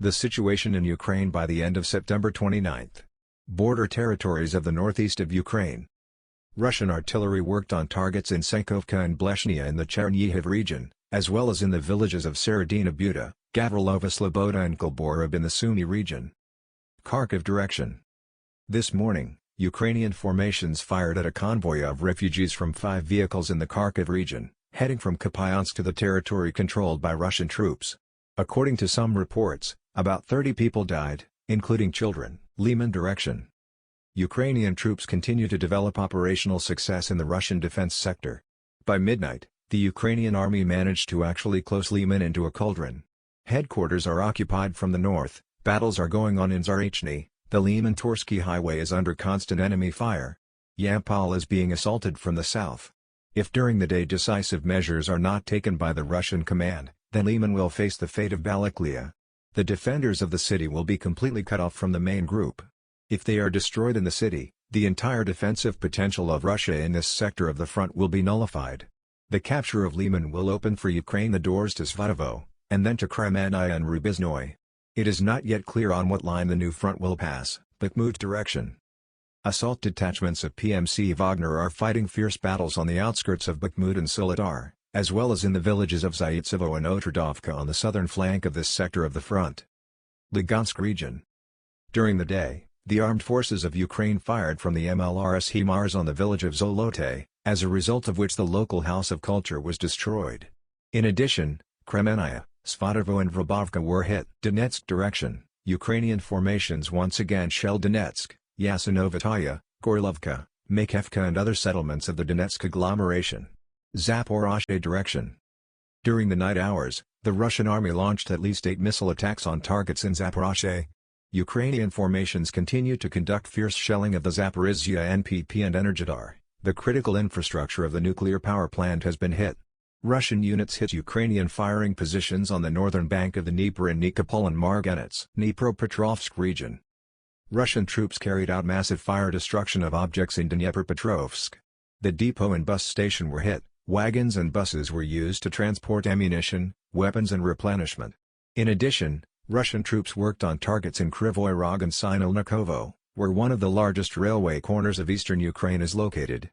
The situation in Ukraine by the end of September 29. Border territories of the northeast of Ukraine. Russian artillery worked on targets in Senkovka and Bleshnya in the Chernihiv region, as well as in the villages of Seredina-Buda, Gavrilova Sloboda and Khleborob in the Sumy region. Kharkiv direction. This morning, Ukrainian formations fired at a convoy of refugees from 5 vehicles in the Kharkiv region, heading from Kupyansk to the territory controlled by Russian troops. According to some reports, about 30 people died, including children. Liman direction. Ukrainian troops continue to develop operational success in the Russian defense sector. By midnight, the Ukrainian army managed to actually close Liman into a cauldron. Headquarters are occupied from the north, battles are going on in Zarechny, the Liman-Torskoye highway is under constant enemy fire. Yampol is being assaulted from the south. If during the day decisive measures are not taken by the Russian command, then Liman will face the fate of Balaklia. The defenders of the city will be completely cut off from the main group. If they are destroyed in the city, the entire defensive potential of Russia in this sector of the front will be nullified. The capture of Liman will open for Ukraine the doors to Svatovo, and then to Kremenaya and Rubizhnoye. It is not yet clear on what line the new front will pass. Bakhmut direction. Assault detachments of PMC Wagner are fighting fierce battles on the outskirts of Bakhmut and Soledar, as well as in the villages of Zaitsevo and Otradovka on the southern flank of this sector of the front. Lugansk region. During the day, the armed forces of Ukraine fired from the MLRS HIMARS on the village of Zolote, as a result of which the local house of culture was destroyed. In addition, Kremenaya, Svatovo and Vrabovka were hit. Donetsk direction. Ukrainian formations once again shelled Donetsk, Yasinovataya, Gorlovka, Makevka and other settlements of the Donetsk agglomeration. Zaporozhye direction. During the night hours, the Russian army launched at least 8 missile attacks on targets in Zaporozhye. Ukrainian formations continue to conduct fierce shelling of the Zaporizhzhia NPP and Energodar. The critical infrastructure of the nuclear power plant has been hit. Russian units hit Ukrainian firing positions on the northern bank of the Dnieper in Nikopol and Marganets, Dnipropetrovsk region. Russian troops carried out massive fire destruction of objects in Dnipropetrovsk. The depot and bus station were hit. Wagons and buses were used to transport ammunition, weapons and replenishment. In addition, Russian troops worked on targets in Kryvyi Rog and Sinelnikovo, where one of the largest railway corners of eastern Ukraine is located.